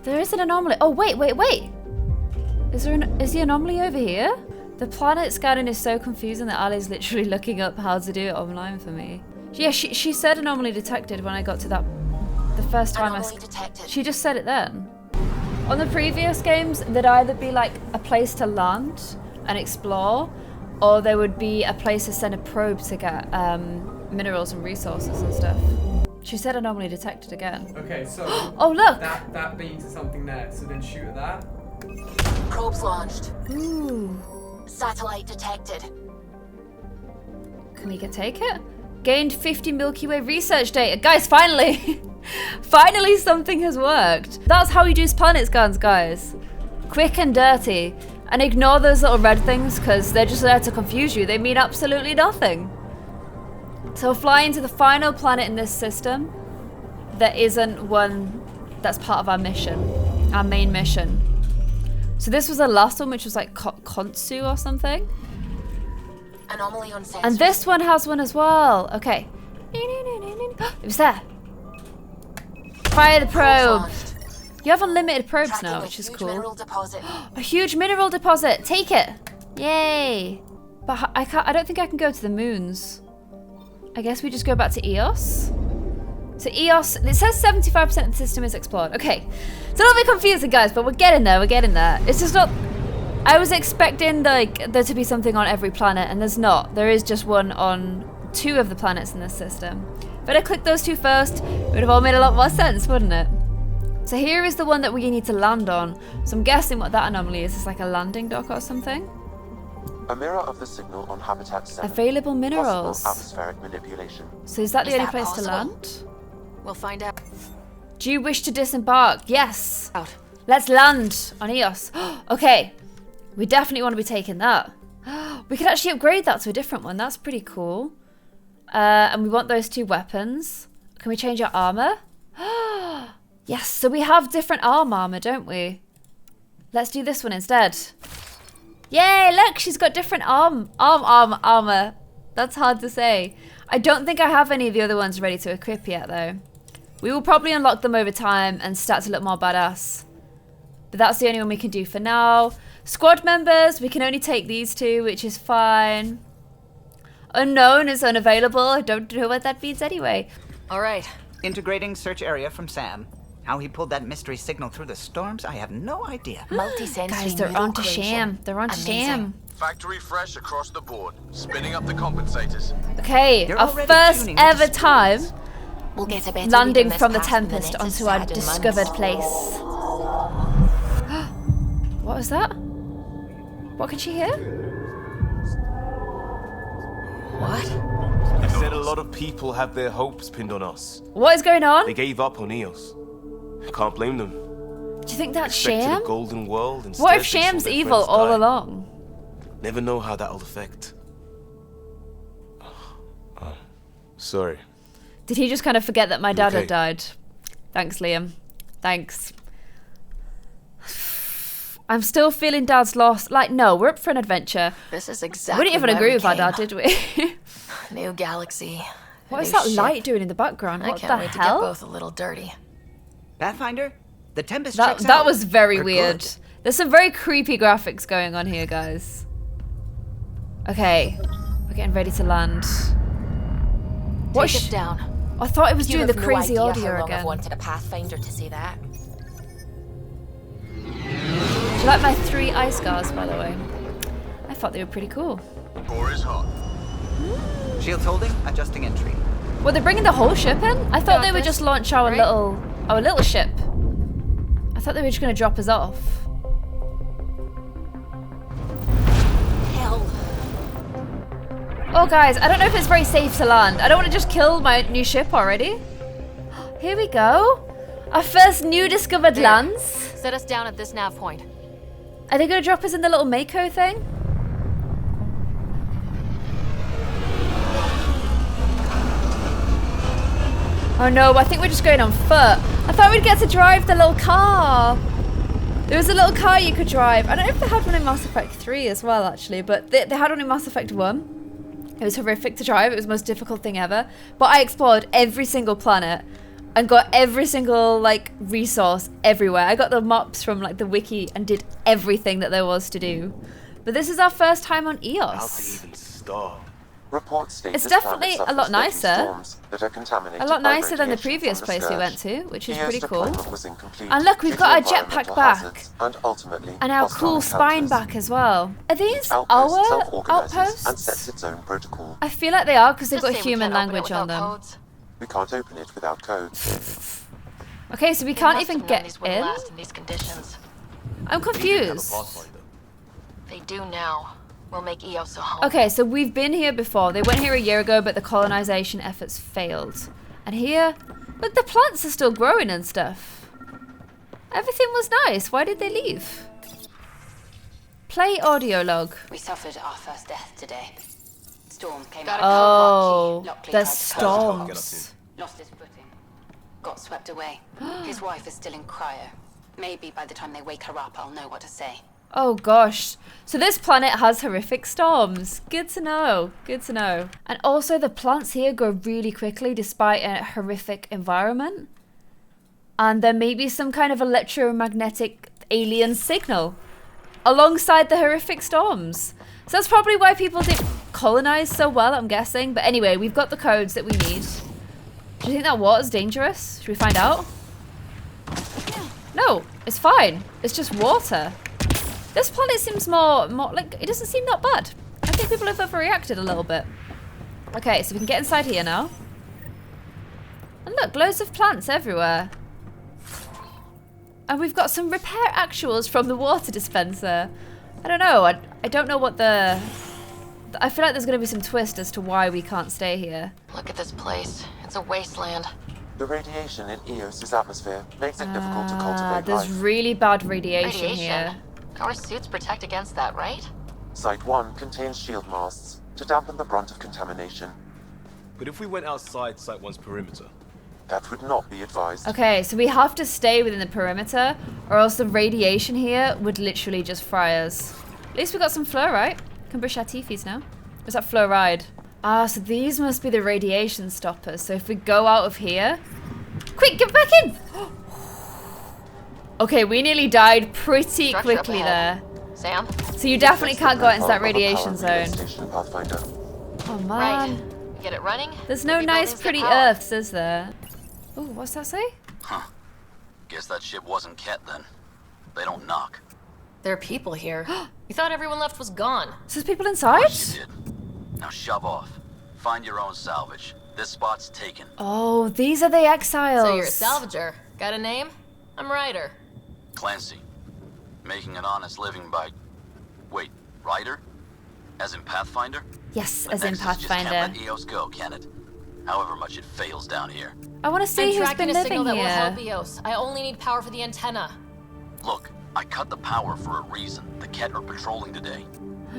There is an anomaly. Oh, wait. Is the anomaly over here? The planet scanning is so confusing that Ali's literally looking up how to do it online for me. Yeah, she said anomaly detected when I got to that the first time Anomaly detected. She just said it then. On the previous games, there'd either be like a place to land and explore, or there would be a place to send a probe to get minerals and resources and stuff. She said anomaly detected again. Okay, so oh look! That beams to something there, so then shoot at that. Probes launched. Ooh. Satellite detected. Can we take it? Gained 50 Milky Way research data. Guys, finally! Finally something has worked. That's how you do planet scans, guys. Quick and dirty. And ignore those little red things because they're just there to confuse you. They mean absolutely nothing. So we're flying to the final planet in this system. There isn't one that's part of our mission. Our main mission. So this was the last one, which was like Kontsu or something. Anomaly on sensors. And this one has one as well. Okay. It was there. Fire the probe. You have unlimited probes now, which is cool. A huge mineral deposit. Take it. Yay. But I don't think I can go to the moons. I guess we just go back to EOS. So EOS, it says 75% of the system is explored. Okay. It's a little bit confusing, guys, but we're getting there. It's just not... I was expecting like there to be something on every planet, and there's not. There is just one on 2 of the planets in this system. But I clicked those 2 first. It would have all made a lot more sense, wouldn't it? So here is the one that we need to land on. So I'm guessing what that anomaly is. It's like a landing dock or something. A mirror of the signal on Habitat 7. Available minerals. Possible atmospheric manipulation. So is that the only place to land? We'll find out. Do you wish to disembark? Yes. Out. Let's land on EOS. Okay. We definitely want to be taking that. We could actually upgrade that to a different one. That's pretty cool. And we want those 2 weapons. Can we change our armor? Yes, so we have different armor, don't we? Let's do this one instead. Yay, look, she's got different armor. That's hard to say. I don't think I have any of the other ones ready to equip yet, though. We will probably unlock them over time and stats a little more badass. But that's the only one we can do for now. Squad members, we can only take these 2, which is fine. Unknown is unavailable. I don't know what that means anyway. All right. Integrating search area from Sam. How he pulled that mystery signal through the storms, I have no idea. Guys, they're onto Sham. They're onto Sham. Factory fresh across the board. Spinning up the compensators. Okay, You're our already first tuning into ever storms. time We'll get a better landing read on from the this path than Tempest Nexus onto our had in discovered months. place. What was that? What could she hear? What? They said a lot of people have their hopes pinned on us. What is going on? They gave up on Eos. I can't blame them. Do you think that's Expected Sham? a golden world. Instead What if they saw Sham's their evil friends all die. along? Never know how that'll affect. Sorry. Did he just kind of forget that my dad okay? had died? Thanks, Liam. Thanks. I'm still feeling Dad's loss. Like, no, we're up for an adventure. This is exactly We didn't even why agree we with our came. dad, did we? New galaxy. What is new that ship. light doing in the background? I What can't the wait hell? to get both a little dirty. Pathfinder, the Tempest That checks out. was very We're weird. good. There's some very creepy graphics going on here, guys. Okay, we're getting ready to land. What? Take it down. I thought it was You doing the have no crazy idea audio how long again. I've wanted a Pathfinder to see that. Do you like my 3 ice scars, by the way? I thought they were pretty cool. Core is hot. Shields holding, adjusting entry. Well, they're bringing the whole ship in? I thought Got they would this, just launch our right? little ship. I thought they were just going to drop us off. Hell. Oh, guys, I don't know if it's very safe to land. I don't want to just kill my new ship already. Here we go. Our first new discovered There. lands. Set us down at this nav point. Are they going to drop us in the little Mako thing? Oh no, I think we're just going on foot. I thought we'd get to drive the little car. There was a little car you could drive. I don't know if they had one in Mass Effect 3 as well, actually, but they had one in Mass Effect 1. It was horrific to drive. It was the most difficult thing ever. But I explored every single planet and got every single, like, resource everywhere. I got the maps from, like, the wiki and did everything that there was to do. But this is our first time on How to Eos. even start? Reports state It's this definitely planet a lot suffers deadly nicer. storms that are contaminated A lot by nicer than the radiation previous from the place we went scourge. to, which is Eos pretty cool. deployment was incomplete And look, we've due got to our environmental jetpack back. hazards and ultimately And our hostile cool spine encounters. back as well. Are these Each outpost our self-organizes and sets outposts? its own protocol. I feel like they are because they've Just got say we human can't open it language on without them. codes. We can't open it without codes. Okay, so we They can't must even have known get these wouldn't in? last in these conditions. I'm confused. They do now. We'll make Eos a home. Okay, so we've been here before. They went here a year ago, but the colonization efforts failed. And here, but the plants are still growing and stuff. Everything was nice. Why did they leave? Play audio log. We suffered our first death today. Storm came Got out. a Oh, Lockley the tried to cover. storms. Lost his footing. Got swept away. His wife is still in cryo. Maybe by the time they wake her up, I'll know what to say. Oh gosh. So this planet has horrific storms. Good to know. Good to know. And also the plants here grow really quickly despite a horrific environment. And there may be some kind of electromagnetic alien signal alongside the horrific storms. So that's probably why people didn't colonize so well, I'm guessing. But anyway, we've got the codes that we need. Do you think that water's dangerous? Should we find out? No, it's fine. It's just water. This planet seems more like, it doesn't seem that bad. I think people have overreacted a little bit. Okay, so we can get inside here now. And look, loads of plants everywhere. And we've got some repair actuals from the water dispenser. I don't know. I don't know what the... I feel like there's going to be some twist as to why we can't stay here. Look at this place. It's a wasteland. The radiation in Eos's atmosphere makes it difficult to cultivate There's life. really bad radiation here. Our suits protect against that, right? Site 1 contains shield masts to dampen the brunt of contamination. But if we went outside Site 1's perimeter? That would not be advised. Okay, so we have to stay within the perimeter, or else the radiation here would literally just fry us. At least we got some fluorite. Can brush our teethies now. Or is that fluoride? Ah, so these must be the radiation stoppers. So if we go out of here, Quick, get back in! Okay, we nearly died pretty Structure up quickly ahead. there. Sam? So you definitely can't go out into that Power relay radiation zone. station, Pathfinder. Oh man. Right. Get it running? There's no Maybe nice buildings get pretty power. earths, is there? Oh, what's that say? Huh. Guess that ship wasn't Ket then. They don't knock. There are people here. You thought everyone left was gone. So there's people inside? You did. Now shove off. Find your own salvage. This spot's taken. Oh, these are the exiles. So you're a salvager. Got a name? I'm Ryder. Clancy. Making an honest living by... Wait, Ryder? As in Pathfinder? Yes, The as in Nexus just can't Pathfinder. let EOS go, can it? However much it fails down here. I want to see I'm who's tracking been a signal living that will here. help EOS. I only need power for the antenna. Look, I cut the power for a reason. The Ket are patrolling today.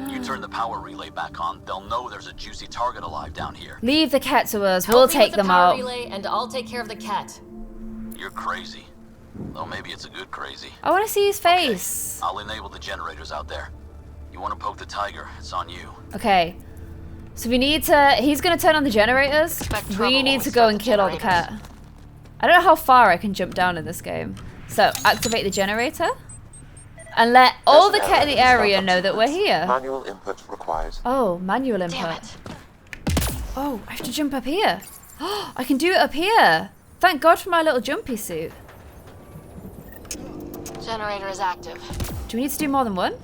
You turn the power relay back on, they'll know there's a juicy target alive down here. Leave the cat to us. Help We'll me take with them the power out. relay, and I'll take care of the cat. You're crazy. Though maybe it's a good crazy. I want to see his face. I'll enable the generators out there. You want to poke the tiger, it's on you. Okay. So we need to... He's going to turn on the generators. We need to go and kill all the cat. I don't know how far I can jump down in this game. So, activate the generator. And let all the cat in the area know that we're here. Manual input required. Oh, manual input. Oh, I have to jump up here. I can do it up here. Thank God for my little jumpy suit. Generator is active. Do we need to do more than one?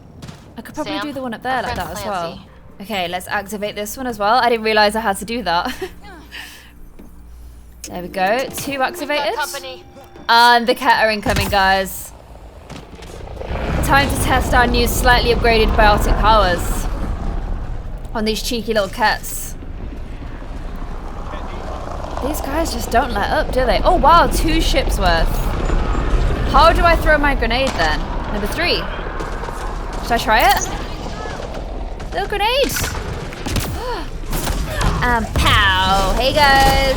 I could probably Sam, do the one up there our like friend that as Clancy. well. Okay, let's activate this one as well. I didn't realize I had to do that. There we go. 2 activated. Company. And the cat are incoming, guys. Time to test our new slightly upgraded biotic powers on these cheeky little cats. These guys just don't let up, do they? Oh wow, 2 ships worth. How do I throw my grenade then? Number 3. Should I try it? Little grenade. And pow. Hey guys.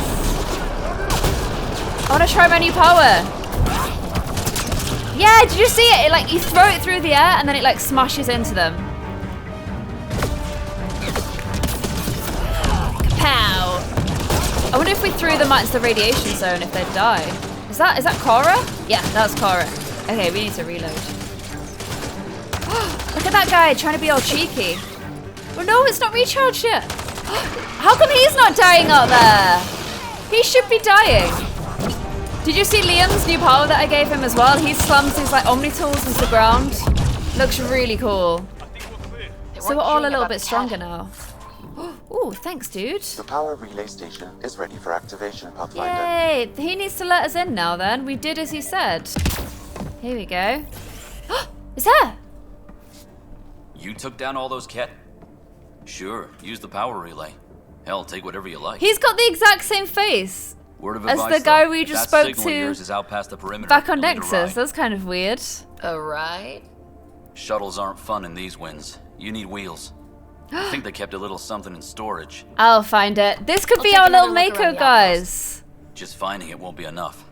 I want to try my new power. Yeah, did you see it? Like you throw it through the air and then it like smashes into them. Pow! I wonder if we threw them out into the radiation zone if they'd die. Is that Cora? Yeah, that's Cora. Okay, we need to reload. Look at that guy trying to be all cheeky. Oh no, it's not recharged yet. How come he's not dying out there? He should be dying. Did you see Liam's new power that I gave him as well? He slams his like Omni tools into the ground. Looks really cool. So we're all a little bit stronger now. Oh, thanks, dude. The power relay station is ready for activation, Pathfinder. Yay! He needs to let us in now then. We did as he said. Here we go. Is there? You took down all those cat? Sure, use the power relay. Hell, take whatever you like. He's got the exact same face Word of as advice, the guy though, we just that spoke signal of to yours is out past the perimeter. back on You'll need to Nexus. ride. That's kind of weird. A ride? Shuttles aren't fun in these winds. You need wheels. I think they kept a little something in storage. I'll find it. This could I'll be take our another little look around Mako the guys. Just finding it won't be enough.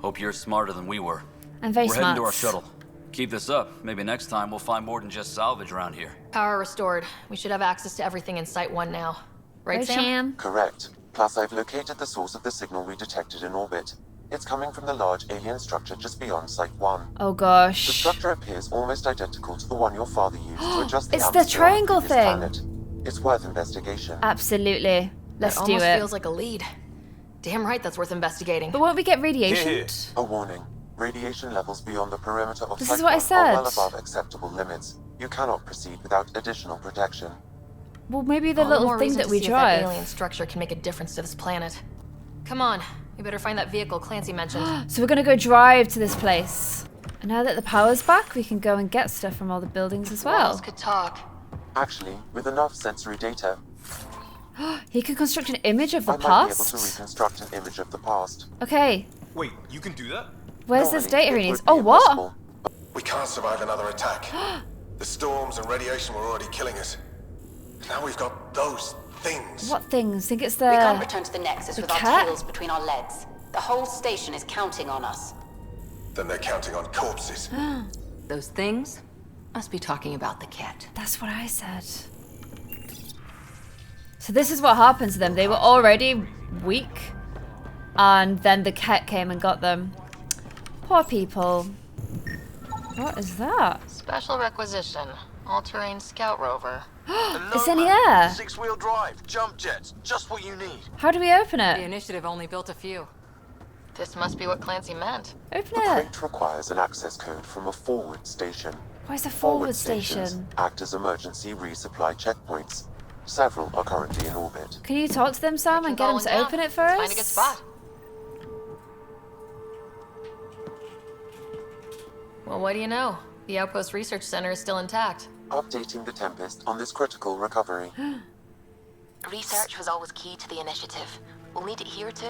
Hope you're smarter than we were. I'm very We're heading to our smart. shuttle. Keep this up. Maybe next time we'll find more than just salvage around here. Power restored. We should have access to everything in Site 1 now. Right, Sam? Correct. Plus, I've located the source of the signal we detected in orbit. It's coming from the large alien structure just beyond Site 1. Oh gosh. The structure appears almost identical to the one your father used to adjust the It's the atmosphere on triangle previous thing. planet. It's worth investigation. Absolutely. Let's That do almost it. feels like a lead. Damn right that's worth investigating. But won't we get radiation? A warning. Radiation levels beyond the perimeter of This Site is what I 1 said. are well above acceptable limits. You cannot proceed without additional protection. Well, maybe the All little more thing reason that to we see if drive. That alien structure can make a difference to this planet. Come on, we better find that vehicle Clancy mentioned. So we're gonna go drive to this place. And now that the power's back, we can go and get stuff from all the buildings as well. Walls could talk. Actually, with enough sensory data, He can construct an image of the I might be able to past? reconstruct an image of the past. Okay, Wait, you can do that? where's this Normally, data it he needs? would be Oh, what? impossible. We can't survive another attack. The storms and radiation were already killing us. Now we've got those things. What things? Think it's We can't the... return to the Nexus the with our cat? tails between our legs. The whole station is counting on us. Then they're counting on corpses. Those things must be talking about the cat. That's what I said. So this is what happened to them. They were already weak. and then the Ket came and got them. Poor people. What is that? Special requisition. All-terrain scout rover. It's in here. Six-wheel drive, jump jets, just what you need. How do we open The it? initiative only built a few. This must be what Clancy meant. Open The it. crate requires an access code from a forward station. Where's the forward stations station? act as emergency resupply checkpoints. Several are currently in orbit. Can you talk to them, Sam, and get them to open it for us? Find a good spot. Well, what do you know? The Outpost Research Center is still intact. Updating the Tempest on this critical recovery. Research was always key to the initiative. We'll need it here too.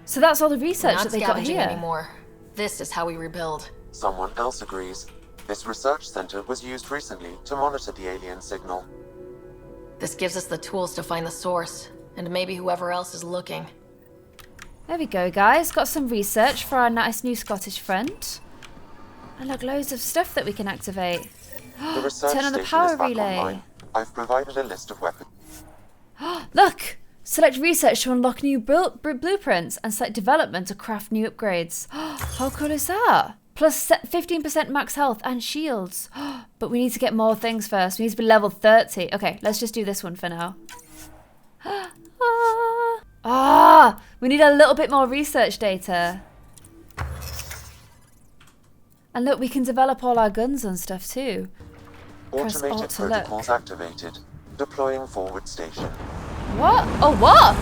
So that's all the We're research not that they got scavenging here. anymore. This is how we rebuild. Someone else agrees. This research center was used recently to monitor the alien signal. This gives us the tools to find the source, and maybe whoever else is looking. There we go, guys. Got some research for our nice new Scottish friend. And look, loads of stuff that we can activate. The research Turn on the station power is back relay. online. I've provided a list of weapons. Look! Select research to unlock new blueprints and select development to craft new upgrades. How cool is that? Plus 15% max health and shields. But we need to get more things first. We need to be level 30. Okay, let's just do this one for now. We need a little bit more research data. And look, we can develop all our guns and stuff too. Press Automated Alt to look. protocols activated. Deploying forward station. What? Oh, what?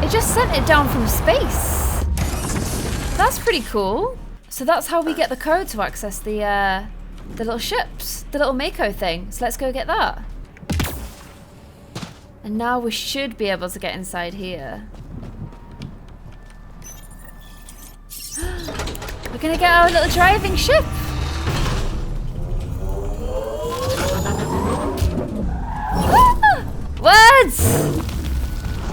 It just sent it down from space. That's pretty cool. So that's how we get the code to access the little ships, the little Mako thing. So let's go get that. And now we should be able to get inside here. We're gonna get our little driving ship. What?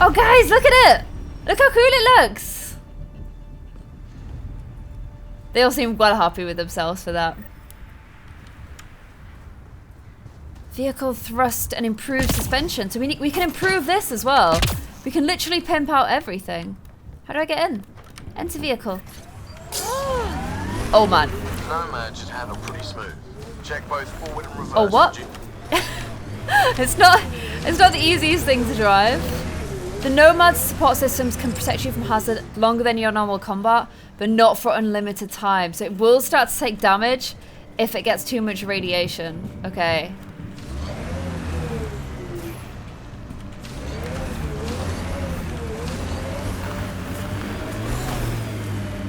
Oh guys, look at it! Look how cool it looks! They all seem well happy with themselves for that. Vehicle thrust and improved suspension. So we can improve this as well. We can literally pimp out everything. How do I get in? Enter vehicle. Oh man. Nomad should handle pretty smooth. Check both forward and reverse. Oh what? It's not the easiest thing to drive. The Nomad's support systems can protect you from hazard longer than your normal combat, but not for unlimited time. So it will start to take damage if it gets too much radiation. Okay.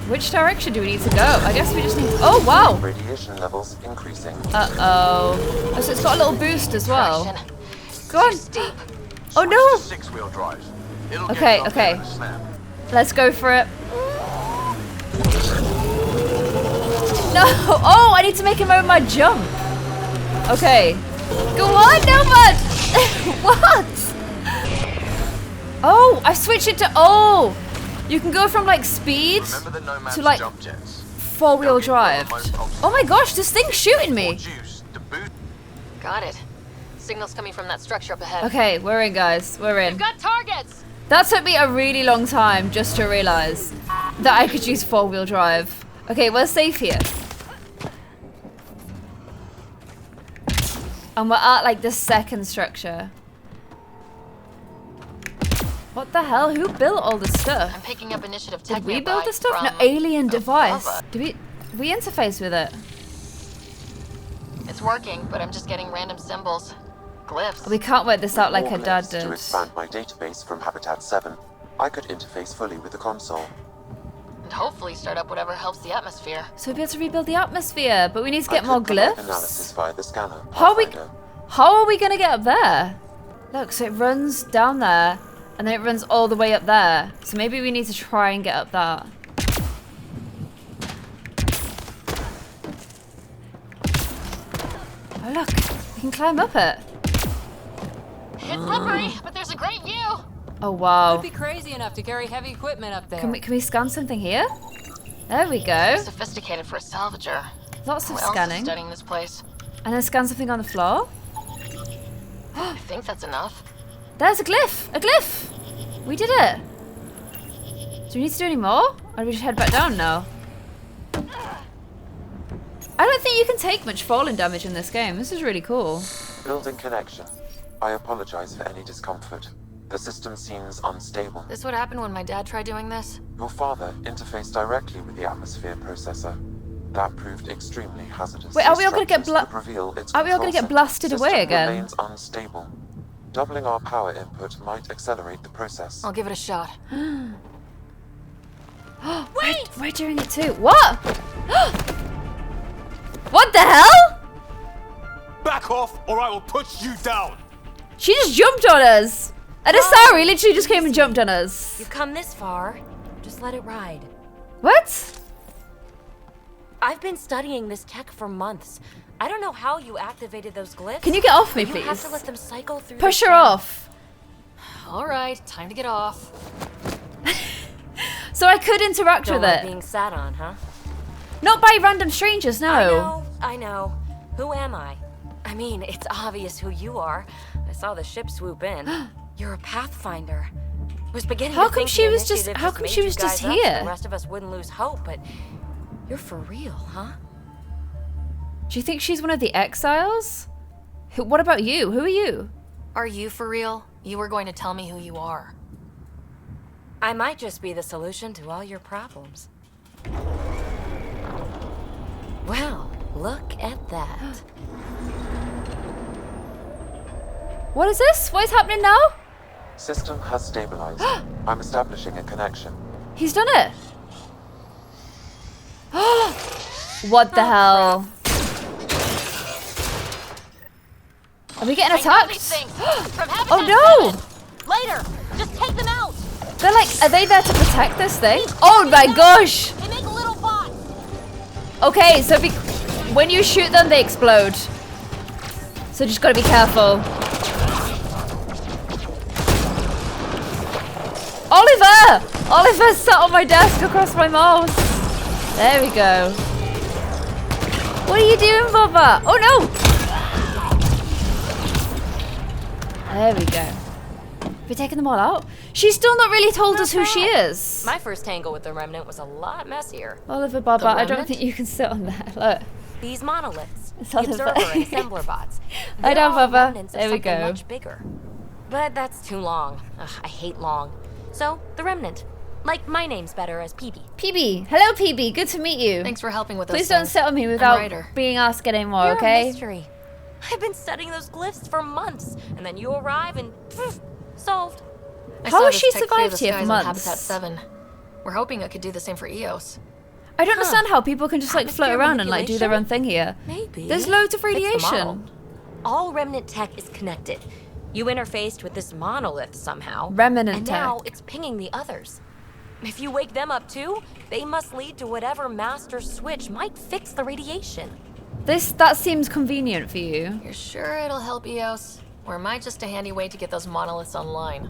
Which direction do we need to go? I guess we just need to... Oh, wow! Radiation levels increasing. Uh-oh. Oh, so it's got a little boost as well. Go on. Oh, no! Six-wheel drive. It'll Okay, get okay. in a snap. Let's go for it. No! Oh, I need to make him over my jump. Okay. Go on, Nomad! What? Oh, I switched it to... Oh! You can go from, like, speed to, like, four-wheel drive. Oh my gosh, this thing's shooting me. Got it. Signal's coming from that structure up ahead. Okay, we're in, guys. We're in. We've got targets! That took me a really long time just to realize that I could use four-wheel drive. Okay, we're safe here. And we're at, like, the second structure. What the hell? Who built all this stuff? I'm picking up initiative tech. Did we build this stuff? No, alien device. Do we interface with it? It's working, but I'm just getting random symbols. Glyphs. We can't work this out like her dad To did. expand my database from Habitat 7, I could interface fully with the console. And hopefully start up whatever helps the atmosphere. So we'll be able to rebuild the atmosphere, but we need to I get more could provide glyphs. analysis via the scanner. How Pathfinder. are we gonna get up there? Look, so it runs down there, and then it runs all the way up there. So maybe we need to try and get up that. Oh look, we can climb up it. It's slippery, but there's a great view. Oh wow. Could be crazy enough to carry heavy equipment up there. Can we scan something here? There we go. Sophisticated for a salvager. Lots of Who else is scanning. studying this place? And then scan something on the floor. I think that's enough. There's a glyph! A glyph! We did it! Do we need to do any more? Or do we just head back down now? I don't think you can take much falling damage in this game. This is really cool. Building connection. I apologize for any discomfort. The system seems unstable. This what happened when my dad tried doing this? Your father interfaced directly with the atmosphere processor. That proved extremely hazardous. Wait, are we all gonna get blasted away System again? remains unstable. Doubling our power input might accelerate the process. I'll give it a shot. Wait! We're doing it too. What? What the hell? Back off, or I will push you down. She just jumped on us. Adasari literally just came and jumped on us. You've come this far. Just let it ride. What? I've been studying this tech for months. I don't know how you activated those glyphs. Can you get off me, You have please? to let them cycle through. Push the her channel. off. All right, time to get off. So I could interact Don't with like it. being sat on, huh? Not by random strangers, no. I know. Who am I? I mean, it's obvious who you are. I saw the ship swoop in. You're a pathfinder. Was beginning How to come think she the was just- initiative how come made she you was just guys up so here? The rest of us wouldn't lose hope, but you're for real, huh? Do you think she's one of the exiles? What about you? Who are you? Are you for real? You were going to tell me who you are. I might just be the solution to all your problems. Well, look at that. What is this? What is happening now? System has stabilized. I'm establishing a connection. He's done it. What the hell? Are we getting attacked? Oh no! Later, just take them out. They're like, are they there to protect this thing? Oh my gosh! They make little bots. Okay, so when you shoot them, they explode. So just gotta be careful. Oliver! Oliver sat on my desk across my mouse. There we go. What are you doing, Bubba? Oh no! There we go. Have we taken them all out? She's still not really told us who she is. My first tangle with the Remnant was a lot messier. Oliver Bubba, I don't think you can sit on that. Look. These monoliths, It's the Oliver. observer and assembler bots. I They're know, all Bubba. remnants of There we something go. Much bigger. But that's too long. Ugh, I hate long. So, the Remnant. Like, my name's better as Peebee. Peebee. Hello, Peebee. Good to meet you. Thanks for helping with Please those don't things. sit on me I'm without Ryder. being asked anymore, You're okay? a mystery. I've been studying those glyphs for months, and then you arrive and poof, solved. I How saw has this she tech clear survived the here for skies on months? Habitat 7. We're hoping it could do the same for Eos. I don't understand how people can just like float Atmosphere around and like do their own thing here. Maybe. There's loads of Fix the model. radiation. All Remnant tech is connected. You interfaced with this monolith somehow. Remnant and tech. now it's pinging the others. If you wake them up too, they must lead to whatever master switch might fix the radiation. That seems convenient for you. You're sure it'll help Eos? Or am I just a handy way to get those monoliths online?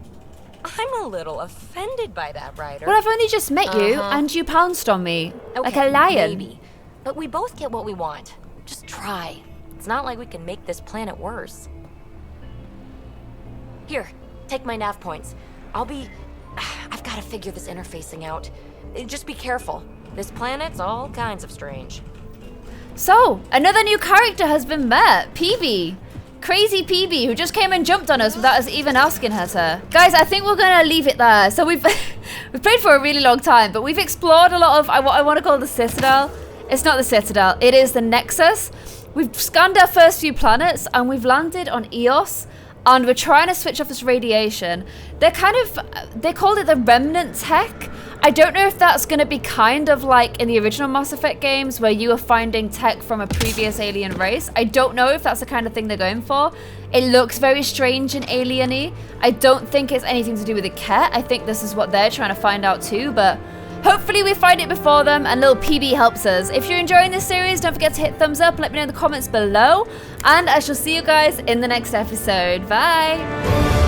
I'm a little offended by that, Ryder. Well, I've only just met you Uh-huh. and you pounced on me like Okay, a lion. Maybe. But we both get what we want. Just try. It's not like we can make this planet worse. Here, take my nav points. I've got to figure this interfacing out. Just be careful. This planet's all kinds of strange. So, another new character has been met. Peebee. Crazy Peebee, who just came and jumped on us without us even asking her to. Guys, I think we're gonna leave it there. So we've played for a really long time, but we've explored a lot of what I want to call the Citadel. It's not the Citadel, it is the Nexus. We've scanned our first few planets and we've landed on Eos, and we're trying to switch off this radiation. They called it the Remnant tech. I don't know if that's going to be kind of like in the original Mass Effect games where you are finding tech from a previous alien race. I don't know if that's the kind of thing they're going for. It looks very strange and alien-y. I don't think it's anything to do with the Ket. I think this is what they're trying to find out too, but hopefully we find it before them and little Peebee helps us. If you're enjoying this series, don't forget to hit thumbs up and let me know in the comments below. And I shall see you guys in the next episode. Bye!